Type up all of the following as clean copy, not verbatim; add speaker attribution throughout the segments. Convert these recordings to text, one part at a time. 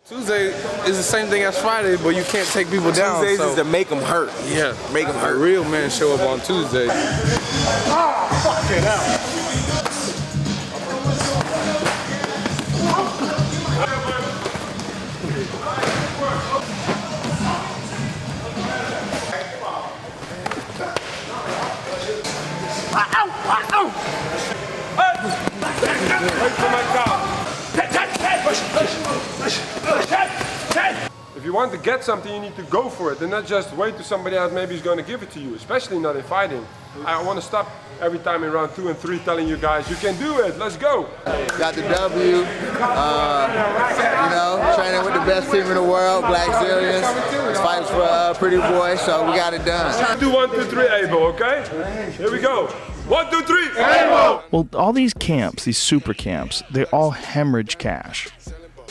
Speaker 1: Tuesday is the same thing as Friday, but you can't take people down.
Speaker 2: Tuesdays is to make them hurt.
Speaker 1: Yeah,
Speaker 2: make them hurt.
Speaker 1: A real men show up on Tuesday.
Speaker 3: Fucking hell.
Speaker 4: If you want to get something, you need to go for it and not just wait till somebody else maybe is going to give it to you, especially not in fighting. I want to stop every time in round 2 and 3 telling you guys, you can do it, let's go.
Speaker 5: Got the W, training with the best team in the world, Blackzilians. This fight's for Pretty Boy, so we got it done.
Speaker 4: Do 1, 2, 3, Abel, okay? Here we go. 1, 2, 3, Abel!
Speaker 6: Well, all these camps, these super camps, they all hemorrhage cash.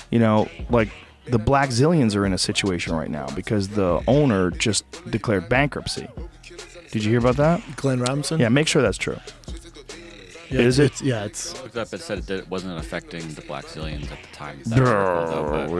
Speaker 6: You know, like the Blackzilians are in a situation right now because the owner just declared bankruptcy. Did you hear about that?
Speaker 3: Glenn Robinson?
Speaker 6: Yeah, make sure that's true.
Speaker 3: Yeah,
Speaker 6: Is it?
Speaker 7: It said it wasn't affecting the Blackzilians at the time.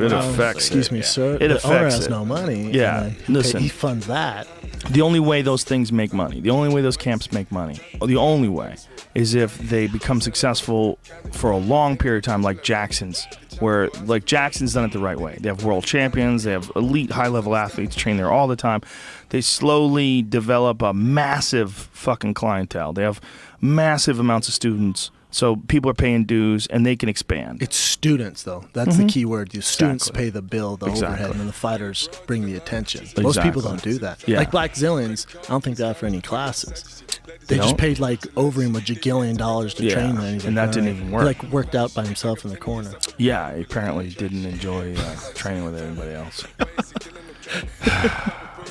Speaker 6: It affects.
Speaker 3: Excuse me, sir.
Speaker 6: It
Speaker 3: the owner
Speaker 6: affects
Speaker 3: has
Speaker 6: it.
Speaker 3: no money.
Speaker 6: Yeah, listen.
Speaker 3: He funds that.
Speaker 6: The only way those things make money, the only way those camps make money, the only way is if they become successful for a long period of time, like Jackson's, where like Jackson's done it the right way. They have world champions, they have elite high-level athletes train there all the time. They slowly develop a massive fucking clientele. They have massive amounts of students, so people are paying dues and they can expand.
Speaker 3: It's students, though. That's the key word. The students pay the bill, the overhead, and the fighters bring the attention. Most people don't do that.
Speaker 6: Yeah.
Speaker 3: Like Blackzilians, I don't think they offer any classes. They just paid like Overeem $1 gajillion to train them.
Speaker 6: And that didn't even work.
Speaker 3: He like worked out by himself in the corner.
Speaker 6: Yeah, he apparently didn't enjoy training with anybody else.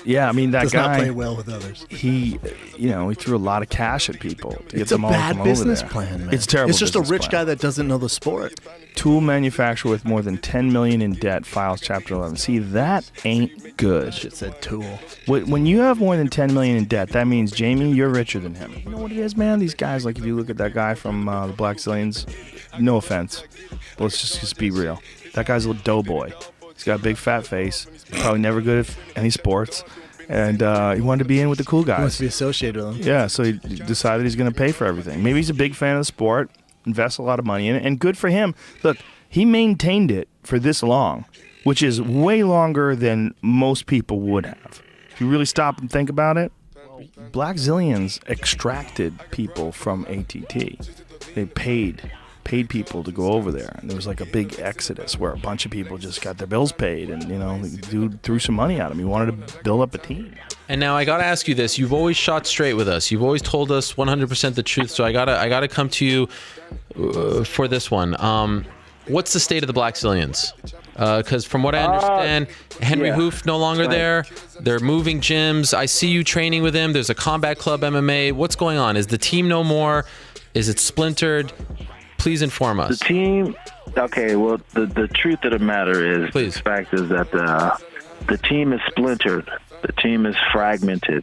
Speaker 6: Yeah, I mean, that
Speaker 3: Does
Speaker 6: guy
Speaker 3: not play well with others.
Speaker 6: He threw a lot of cash at people to get
Speaker 3: It's
Speaker 6: them
Speaker 3: a
Speaker 6: all to
Speaker 3: bad
Speaker 6: come over
Speaker 3: business
Speaker 6: there.
Speaker 3: plan, man.
Speaker 6: It's terrible.
Speaker 3: It's just a
Speaker 6: business
Speaker 3: rich
Speaker 6: plan.
Speaker 3: guy that doesn't know the sport.
Speaker 6: Tool manufacturer with more than $10 million in debt files Chapter 11. See, that ain't good.
Speaker 3: Shit said tool.
Speaker 6: When you have more than $10 million in debt, that means, Jamie, you're richer than him. You know what it is, man? These guys, like if you look at that guy from the Blackzilians, no offense, but let's just be real. That guy's a little doughboy. He's got a big fat face. Probably never good at any sports. And he wanted to be in with the cool guys.
Speaker 3: He wants to be associated with them.
Speaker 6: Yeah, so he decided he's going to pay for everything. Maybe he's a big fan of the sport, invests a lot of money in it, and good for him. Look, he maintained it for this long, which is way longer than most people would have. If you really stop and think about it, Blackzilians extracted people from ATT. They paid people to go over there, and there was like a big exodus where a bunch of people just got their bills paid, and the dude threw some money at him. He wanted to build up a team.
Speaker 8: And now I gotta ask you this: you've always shot straight with us. You've always told us 100% the truth. So I gotta come to you for this one. What's the state of the Blackzilians? Because from what I understand, Henry Hoof no longer there. They're moving gyms. I see you training with him. There's a Combat Club MMA. What's going on? Is the team no more? Is it splintered? Please inform us.
Speaker 9: The team, okay, well, the truth of the matter is, the fact is that the team is splintered. The team is fragmented.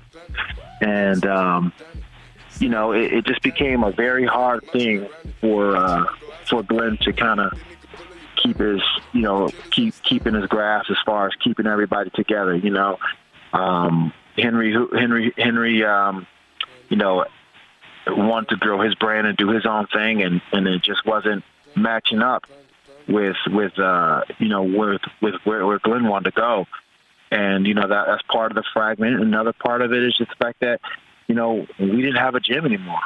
Speaker 9: And, it just became a very hard thing for Glenn to kind of keep his, keeping his grasp as far as keeping everybody together, Henry, wanted to grow his brand and do his own thing, and it just wasn't matching up with where Glenn wanted to go. And that's part of the fragment. Another part of it is just the fact that we didn't have a gym anymore.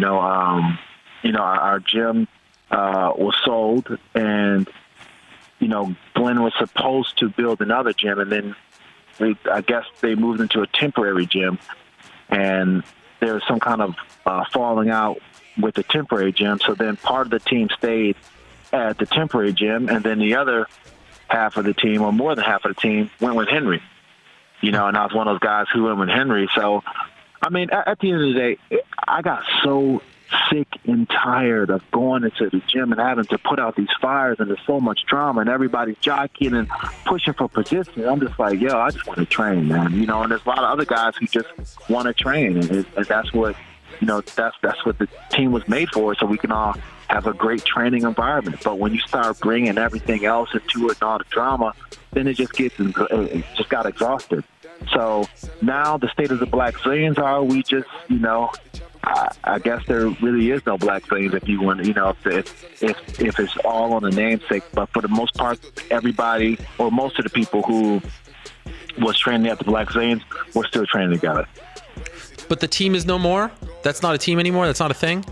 Speaker 9: Our gym was sold, and Glenn was supposed to build another gym, and then I guess they moved into a temporary gym, and there was some kind of falling out with the temporary gym. So then part of the team stayed at the temporary gym, and then the other half of the team, or more than half of the team, went with Henry. And I was one of those guys who went with Henry. So, I mean, at the end of the day, I got so sick and tired of going into the gym and having to put out these fires, and there's so much drama, and everybody's jockeying and pushing for position. I'm just like, I just want to train, man. And there's a lot of other guys who just want to train, and that's what, that's what the team was made for, so we can all have a great training environment. But when you start bringing everything else into it and all the drama, then it just got exhausted. So now the state of the Blackzilians are, we just, I guess there really is no Blackzilians if you want, if it's all on the namesake. But for the most part, everybody or most of the people who was training at the Blackzilians were still training together.
Speaker 8: But the team is no more? That's not a team anymore? That's not a thing?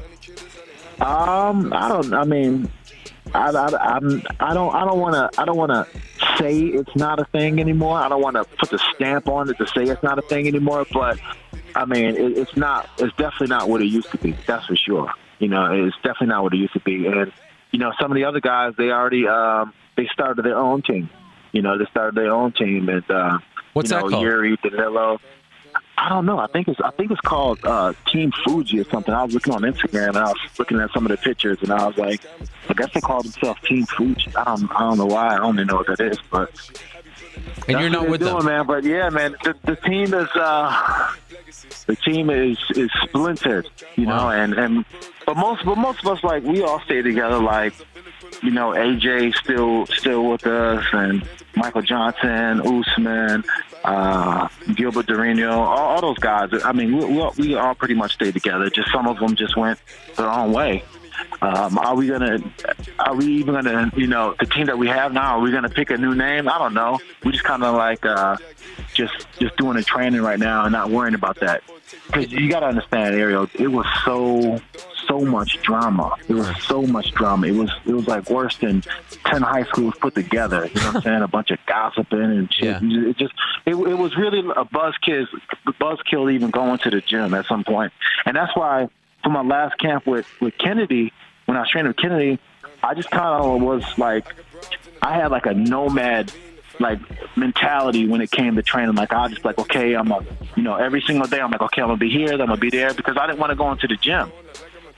Speaker 9: I don't want to say it's not a thing anymore. I don't want to put the stamp on it to say it's not a thing anymore. But I mean, it's definitely not what it used to be. That's for sure. It's definitely not what it used to be. And some of the other guys, they already they started their own team. And
Speaker 8: what's that called?
Speaker 9: Yuri, Danillo. I don't know. I think it's called Team Fuji or something. I was looking on Instagram and I was looking at some of the pictures and I was like, I guess they called themselves Team Fuji. I don't know why. I don't even know what that is, but
Speaker 8: and you're not with them,
Speaker 9: man. But yeah, man, the team is splintered, and but most of us, like, we all stay together, like, AJ still with us, and Michael Johnson, Usman, Gilbert Durino, all those guys. I mean, we all pretty much stayed together. Just some of them just went their own way. Are we even gonna, the team that we have now, are we gonna pick a new name? I don't know. We just kind of like just doing the training right now and not worrying about that. Because you gotta understand, Ariel, it was so much drama. It was so much drama. It was like worse than 10 high schools put together. You know what I'm saying? A bunch of gossiping and shit. Yeah. It was really a buzzkill even going to the gym at some point. And that's why for my last camp with Kennedy, when I was training with Kennedy, I just kind of was like, I had like a nomad like mentality when it came to training. Like, I was just like, okay, every single day I'm like, okay, I'm gonna be here, then I'm gonna be there, because I didn't want to go into the gym.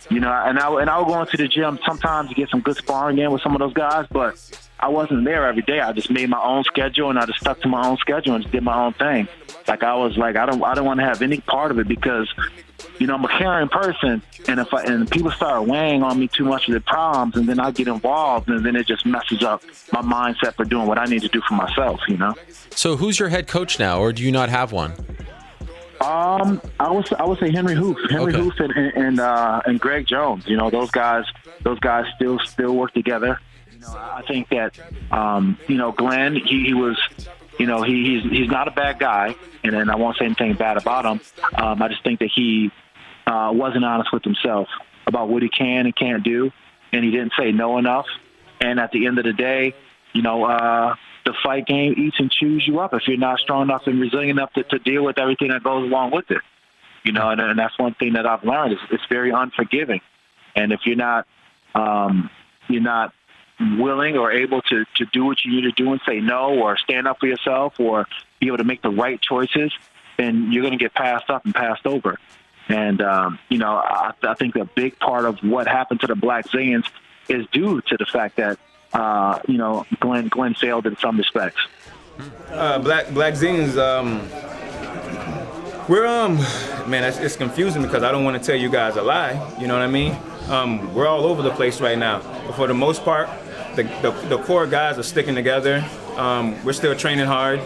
Speaker 9: And I would go into the gym sometimes to get some good sparring in with some of those guys, but I wasn't there every day. I just made my own schedule and I just stuck to my own schedule and just did my own thing. Like, I was like, I don't want to have any part of it, because I'm a caring person, and people start weighing on me too much of the problems, and then I get involved, and then it just messes up my mindset for doing what I need to do for myself.
Speaker 8: So who's your head coach now, or do you not have one?
Speaker 9: I would say Henry Hoof, Hoof, and Greg Jones. Those guys still work together. I think that Glenn, he was. He's not a bad guy, and I won't say anything bad about him. I just think that he wasn't honest with himself about what he can and can't do, and he didn't say no enough. And at the end of the day, the fight game eats and chews you up if you're not strong enough and resilient enough to deal with everything that goes along with it. And that's one thing that I've learned. It's very unforgiving, and if you're not willing or able to do what you need to do and say no, or stand up for yourself, or be able to make the right choices, then you're going to get passed up and passed over. And, I think a big part of what happened to the Blackzilians is due to the fact that, Glenn failed in some respects.
Speaker 1: Blackzilians, we're, man, it's confusing because I don't want to tell you guys a lie, you know what I mean? We're all over the place right now, but for the most part, the core guys are sticking together. We're still training hard.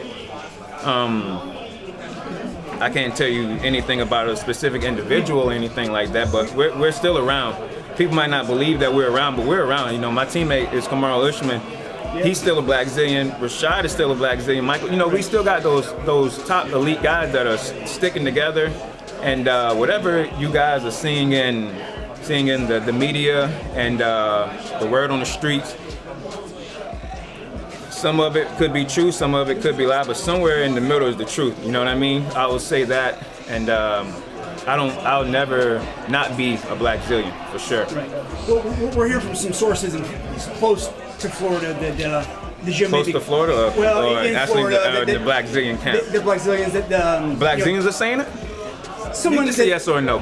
Speaker 1: I can't tell you anything about a specific individual or anything like that, but we're still around. People might not believe that we're around, but we're around. My teammate is Cosmo Alexandre. He's still a Blackzilian. Rashad is still a Blackzilian. Michael, we still got those top elite guys that are sticking together. And whatever you guys are seeing in the media and the word on the streets, some of it could be true, some of it could be lie, but somewhere in the middle is the truth. You know what I mean? I will say that, and I'll never not be a Blackzilian for sure.
Speaker 2: Right. Well, we're hearing from some sources close to Florida that the gym
Speaker 1: close to Florida, or
Speaker 2: in
Speaker 1: actually
Speaker 2: Florida,
Speaker 1: the Blackzilian camp.
Speaker 2: The Blackzilians that
Speaker 1: Blackzilians are saying it.
Speaker 2: Someone
Speaker 1: say yes or no.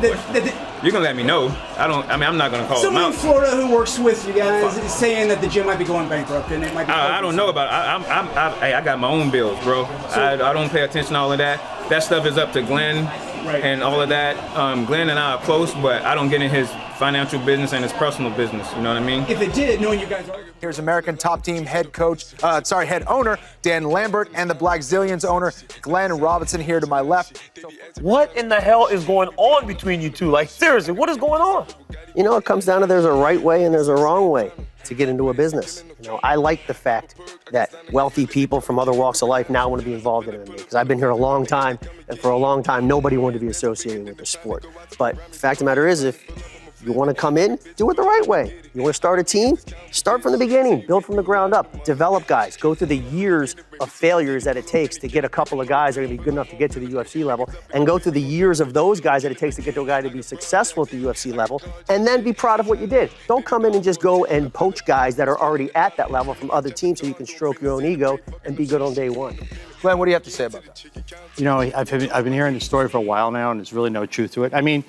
Speaker 1: You're gonna let me know. I'm not gonna call them out.
Speaker 2: Someone in Florida who works with you guys is saying that the gym might be going bankrupt and it might be.
Speaker 1: I don't know about it. I got my own bills, bro. So, I don't pay attention to all of that. That stuff is up to Glenn and all of that. Glenn and I are close, but I don't get in his financial business and his personal business. You know what I mean?
Speaker 2: If it did, knowing you guys are.
Speaker 10: Here's American Top Team head owner Dan Lambert and the Blackzilians owner Glenn Robinson here to my left.
Speaker 11: What in the hell is going on between you two? Like, seriously, what is going on?
Speaker 12: You know, it comes down to there's a right way and there's a wrong way to get into a business. You know, I like the fact that wealthy people from other walks of life now want to be involved in MMA, because I've been here a long time, and for a long time, nobody wanted to be associated with the sport. But the fact of the matter is, if you want to come in, do it the right way. You want to start a team? Start from the beginning, build from the ground up, develop guys, go through the years of failures that it takes to get a couple of guys that are going to be good enough to get to the UFC level, and go through the years of those guys that it takes to get to a guy to be successful at the UFC level, and then be proud of what you did. Don't come in and just go and poach guys that are already at that level from other teams so you can stroke your own ego and be good on day one.
Speaker 10: Glenn, what do you have to say about that?
Speaker 13: You know, I've been hearing the story for a while now, and there's really no truth to it. I mean,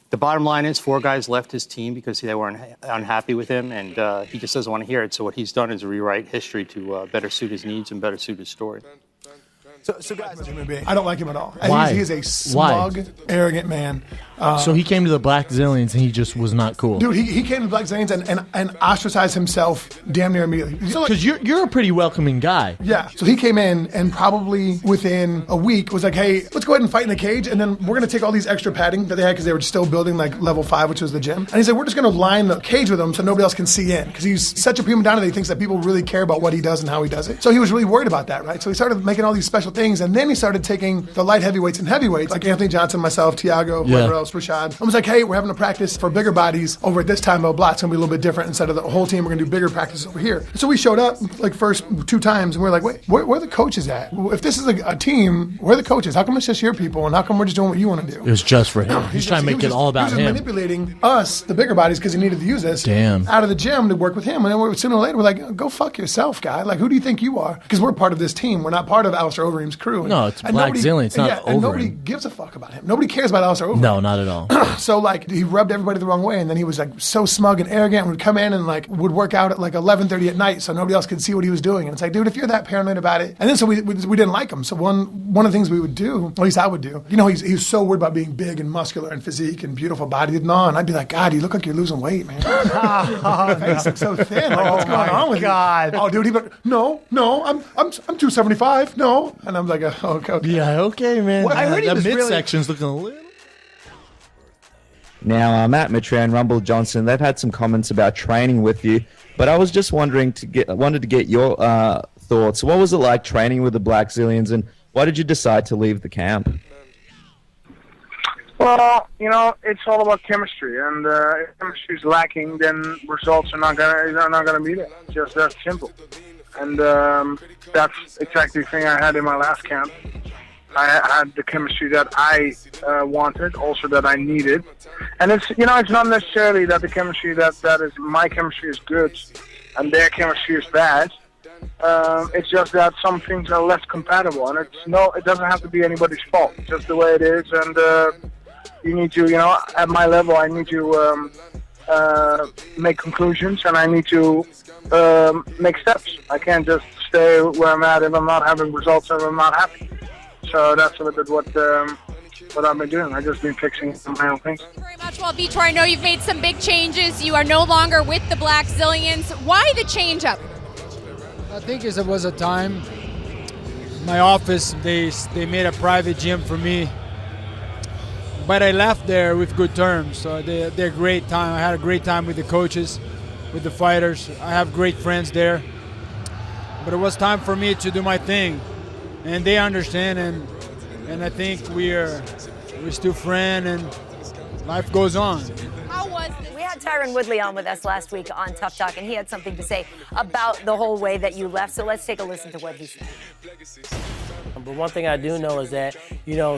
Speaker 13: the bottom line is 4 guys left his team because they were unhappy with him, and he just doesn't want to hear it. So what he's done is rewrite history to better suit his needs and better suit his story.
Speaker 10: So guys,
Speaker 14: I don't like him at all.
Speaker 15: Why?
Speaker 14: He's a smug, arrogant man.
Speaker 15: So he came to the Blackzilians and he just was not cool.
Speaker 14: Dude, he came to the Blackzilians and ostracized himself damn near immediately.
Speaker 15: Because you're a pretty welcoming guy.
Speaker 14: Yeah. So he came in and probably within a week was like, hey, let's go ahead and fight in the cage, and then we're going to take all these extra padding that they had because they were still building like level 5, which was the gym. And he said, we're just going to line the cage with him so nobody else can see in, because he's such a prima donna that he thinks that people really care about what he does and how he does it. So he was really worried about that, right? So he started making all these special things, and then he started taking the light heavyweights and heavyweights, like Anthony Johnson, myself, Thiago, whoever else, Rashad. I was like, hey, we're having a practice for bigger bodies over at this time, blah, blah. It's going to be a little bit different. Instead of the whole team, we're going to do bigger practices over here. So we showed up like first 2 times, and we're like, wait, where are the coaches at? If this is a team, where are the coaches? How come it's just your people, and how come we're just doing what you want to do?
Speaker 15: It was just for him. He's trying to make it all about him.
Speaker 14: He was manipulating us, the bigger bodies, because he needed to use us out of the gym to work with him. And then sooner or later, we're like, go fuck yourself, guy. Like, who do you think you are? Because we're part of this team. We're not part of Alistair Overeem's crew.
Speaker 15: No, it's Blackzilians. It's not Overeem.
Speaker 14: And nobody gives a fuck about him. Nobody cares about Alistair Overeem.
Speaker 15: No, not at all.
Speaker 14: So, like, he rubbed everybody the wrong way, and then he was, like, so smug and arrogant and would come in and, like, would work out at, like, 11:30 at night so nobody else could see what he was doing. And it's like, dude, if you're that paranoid about it. And then so we didn't like him. So one of the things we would do, at least I would do, you know, he was so worried about being big and muscular and physique and beautiful body. And I'd be like, God, you look like you're losing weight, man. Your face looks so thin. Like, what's going on with you? Oh, dude, he'd be like, no, I'm 275. No. And I'm like, okay.
Speaker 15: Yeah, okay, man.
Speaker 14: Well, I heard
Speaker 15: that midsection's looking a little...
Speaker 16: Now, Matt Mitrione, Rumble Johnson, they've had some comments about training with you, but I was just wanted to get your thoughts. What was it like training with the Blackzilians, and why did you decide to leave the camp?
Speaker 17: Well, you know, it's all about chemistry, and if chemistry is lacking, then results are not gonna be there. It's just that simple. And that's exactly the thing I had in my last camp. I had the chemistry that I wanted, also that I needed. And it's not necessarily that the chemistry that is my chemistry is good and their chemistry is bad. It's just that some things are less compatible, and it doesn't have to be anybody's fault. It's just the way it is, and you need to, at my level, I need to make conclusions, and I need to make steps. I can't just stay where I'm at if I'm not having results and I'm not happy. So that's a little bit what I've been doing. I've just been fixing my own things.
Speaker 18: Thank you very much. Well, Vitor, I know you've made some big changes. You are no longer with the Blackzilians. Why the change-up?
Speaker 19: I think it was a time. My office, they made a private gym for me. But I left there with good terms. So they're great time. I had a great time with the coaches, with the fighters. I have great friends there. But it was time for me to do my thing. And they understand, and I think we're still friends, and life goes on.
Speaker 18: How was this?
Speaker 20: We had Tyron Woodley on with us last week on Tough Talk, and he had something to say about the whole way that you left. So let's take a listen to what he said.
Speaker 21: But one thing I do know is that,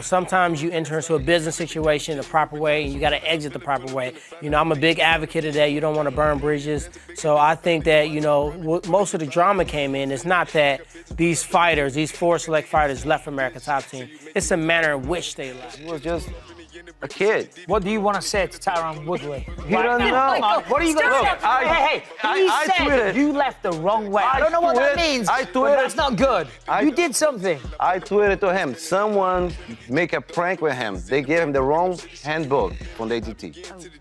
Speaker 21: sometimes you enter into a business situation the proper way, and you got to exit the proper way. I'm a big advocate of that. You don't want to burn bridges. So I think that, most of the drama came in. It's not that these fighters, these 4 select fighters left America's Top Team. It's the manner in which they left.
Speaker 22: It was just
Speaker 5: a kid.
Speaker 11: What do you want to say to Tyrone Woodley?
Speaker 5: You don't know.
Speaker 11: What are you going to
Speaker 5: Look,
Speaker 11: say? Hey,
Speaker 5: I
Speaker 11: he said
Speaker 5: tweeted.
Speaker 11: you left the wrong way. I don't know what that means,
Speaker 5: I
Speaker 11: but
Speaker 5: tweeted.
Speaker 11: that's not good. You did something.
Speaker 5: I tweeted to him, someone make a prank with him. They gave him the wrong handbook from the ATT.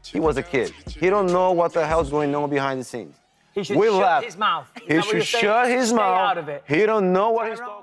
Speaker 5: He was a kid. He don't know what the hell's going on behind the scenes.
Speaker 11: He should shut his mouth.
Speaker 5: He should shut his mouth.
Speaker 11: Stay out of it.
Speaker 5: He don't know what he's talking about.